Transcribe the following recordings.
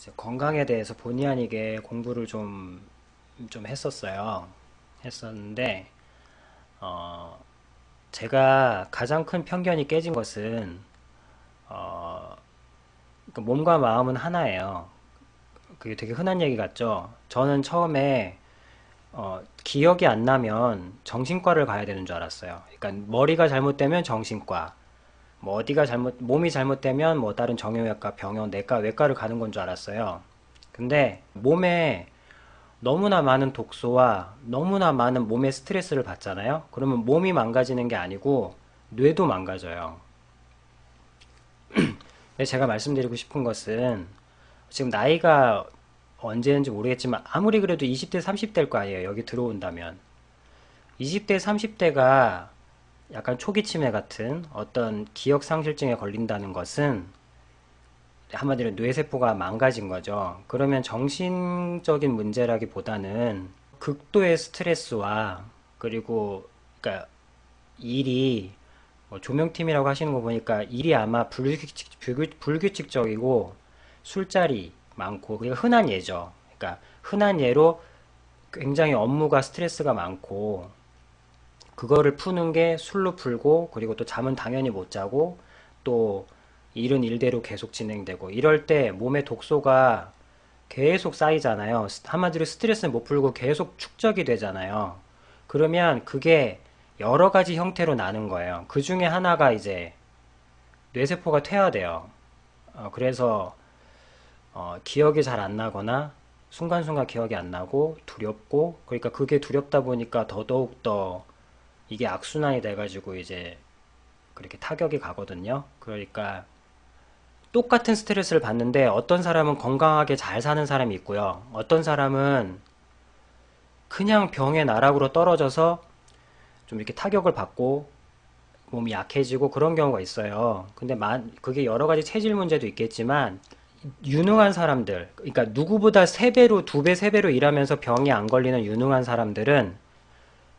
이제 건강에 대해서 본의 아니게 공부를 좀 했었어요. 했었는데, 어, 제가 가장 큰 편견이 깨진 것은, 어, 그러니까 몸과 마음은 하나예요. 그게 되게 흔한 얘기 같죠? 저는 처음에, 기억이 안 나면 정신과를 가야 되는 줄 알았어요. 그러니까 머리가 잘못되면 정신과, 뭐 어디가 몸이 잘못되면 뭐 다른 정형외과, 병원, 내과, 외과를 가는 건 줄 알았어요. 근데 몸에 너무나 많은 독소와 너무나 많은 몸의 스트레스를 받잖아요. 그러면 몸이 망가지는 게 아니고 뇌도 망가져요. 근데 제가 말씀드리고 싶은 것은 지금 나이가 언제인지 모르겠지만 아무리 그래도 20대, 30대일 거 아니에요. 여기 들어온다면. 20대, 30대가 약간 초기 치매 같은 어떤 기억 상실증에 걸린다는 것은 한마디로 뇌세포가 망가진 거죠. 그러면 정신적인 문제라기보다는 극도의 스트레스와 그리고 그러니까 일이 뭐 조명팀이라고 하시는 거 보니까 일이 아마 불규칙적이고 술자리 많고 그게 흔한 예죠. 그러니까 흔한 예로 굉장히 업무가 스트레스가 많고 그거를 푸는 게 술로 풀고 그리고 또 잠은 당연히 못 자고 또 일은 일대로 계속 진행되고 이럴 때 몸에 독소가 계속 쌓이잖아요. 한마디로 스트레스는 못 풀고 계속 축적이 되잖아요. 그러면 그게 여러 가지 형태로 나는 거예요. 그 중에 하나가 이제 뇌세포가 퇴화돼요. 그래서 기억이 잘 안 나거나 순간순간 기억이 안 나고 두렵고 그러니까 그게 두렵다 보니까 더더욱 더 이게 악순환이 돼가지고 이제 그렇게 타격이 가거든요. 그러니까 똑같은 스트레스를 받는데 어떤 사람은 건강하게 잘 사는 사람이 있고요. 어떤 사람은 그냥 병의 나락으로 떨어져서 좀 이렇게 타격을 받고 몸이 약해지고 그런 경우가 있어요. 근데 그게 여러 가지 체질 문제도 있겠지만 유능한 사람들, 그러니까 누구보다 세배로두배세배로 일하면서 병이 안 걸리는 유능한 사람들은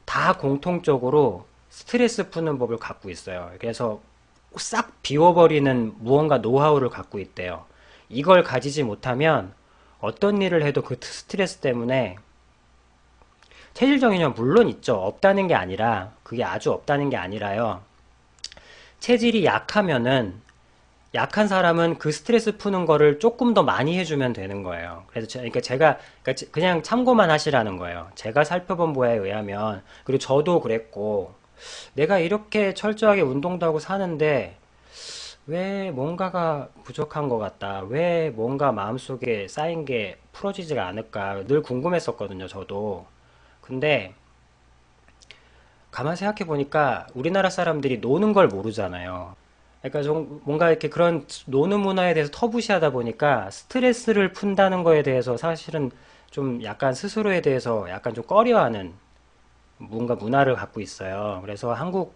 다 공통적으로 스트레스 푸는 법을 갖고 있어요. 그래서 싹 비워버리는 무언가 노하우를 갖고 있대요. 이걸 가지지 못하면 어떤 일을 해도 그 스트레스 때문에 체질적인 건 물론 있죠. 없다는 게 아니라, 그게 아주 없다는 게 아니라요. 체질이 약하면은, 약한 사람은 그 스트레스 푸는 거를 조금 더 많이 해주면 되는 거예요. 그래서 그러니까 제가 그러니까 그냥 참고만 하시라는 거예요. 제가 살펴본 바에 의하면, 그리고 저도 그랬고, 내가 이렇게 철저하게 운동도 하고 사는데, 왜 뭔가가 부족한 것 같다. 왜 뭔가 마음속에 쌓인 게 풀어지지가 않을까. 늘 궁금했었거든요, 저도. 근데 가만 생각해 보니까 우리나라 사람들이 노는 걸 모르잖아요. 그러니까 좀 뭔가 이렇게 그런 노는 문화에 대해서 터부시하다 보니까 스트레스를 푼다는 거에 대해서 사실은 좀 약간 스스로에 대해서 약간 좀 꺼려하는 뭔가 문화를 갖고 있어요. 그래서 한국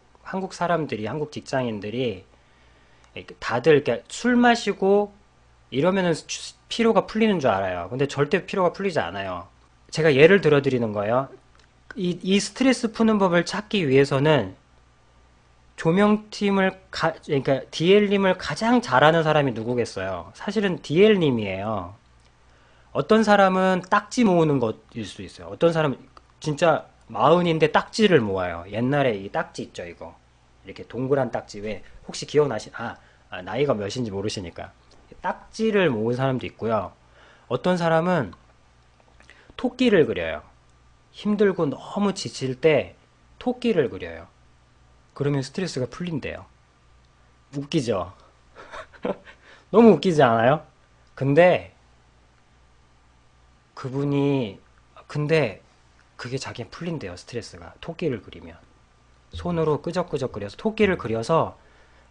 사람들이, 한국 직장인들이 다들 이렇게 술 마시고 이러면은 피로가 풀리는 줄 알아요. 근데 절대 피로가 풀리지 않아요. 제가 예를 들어 드리는 거예요. 이 스트레스 푸는 법을 찾기 위해서는 그러니까 DL님을 가장 잘하는 사람이 누구겠어요? 사실은 DL님이에요. 어떤 사람은 딱지 모으는 것일 수 있어요. 어떤 사람은 진짜 마흔인데 딱지를 모아요. 옛날에 이 딱지 있죠, 이거. 이렇게 동그란 딱지. 왜, 혹시 나이가 몇인지 모르시니까. 딱지를 모은 사람도 있고요. 어떤 사람은 토끼를 그려요. 힘들고 너무 지칠 때 토끼를 그려요. 그러면 스트레스가 풀린대요. 웃기죠? 너무 웃기지 않아요? 근데 그분이 근데 그게 자기는 풀린대요. 스트레스가 토끼를 그리면 손으로 끄적끄적 그려서 토끼를 그려서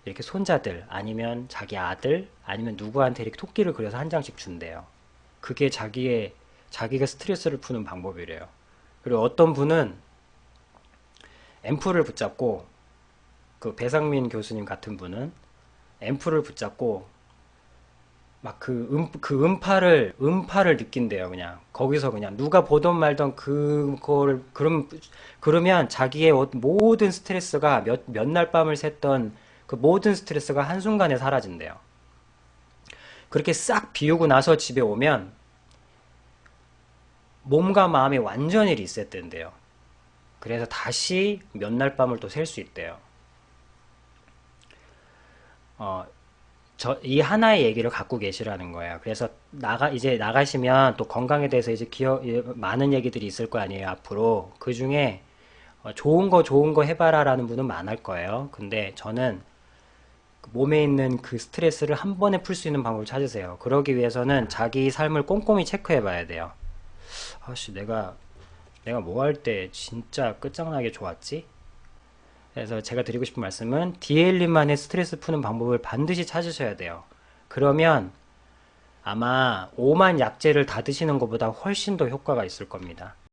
이렇게 손자들 아니면 자기 아들 아니면 누구한테 이렇게 토끼를 그려서 한 장씩 준대요. 그게 자기가 스트레스를 푸는 방법이래요. 그리고 어떤 분은 앰플을 붙잡고 그 배상민 교수님 같은 분은 앰플을 붙잡고 막 그 음파를 느낀대요. 그냥 거기서 그냥 누가 보던 말던 그러면 자기의 모든 스트레스가 몇 날 밤을 샜던 그 모든 스트레스가 한순간에 사라진대요. 그렇게 싹 비우고 나서 집에 오면 몸과 마음이 완전히 리셋된대요. 그래서 다시 몇 날 밤을 또 셀 수 있대요. 어, 이 하나의 얘기를 갖고 계시라는 거예요. 그래서 이제 나가시면 또 건강에 대해서 이제 많은 얘기들이 있을 거 아니에요, 앞으로. 그 중에 좋은 거 해봐라라는 분은 많을 거예요. 근데 저는 그 몸에 있는 그 스트레스를 한 번에 풀 수 있는 방법을 찾으세요. 그러기 위해서는 자기 삶을 꼼꼼히 체크해 봐야 돼요. 아씨, 내가 뭐 할 때 진짜 끝장나게 좋았지? 그래서 제가 드리고 싶은 말씀은 DL님만의 스트레스 푸는 방법을 반드시 찾으셔야 돼요. 그러면 아마 오만 약제를 다 드시는 것보다 훨씬 더 효과가 있을 겁니다.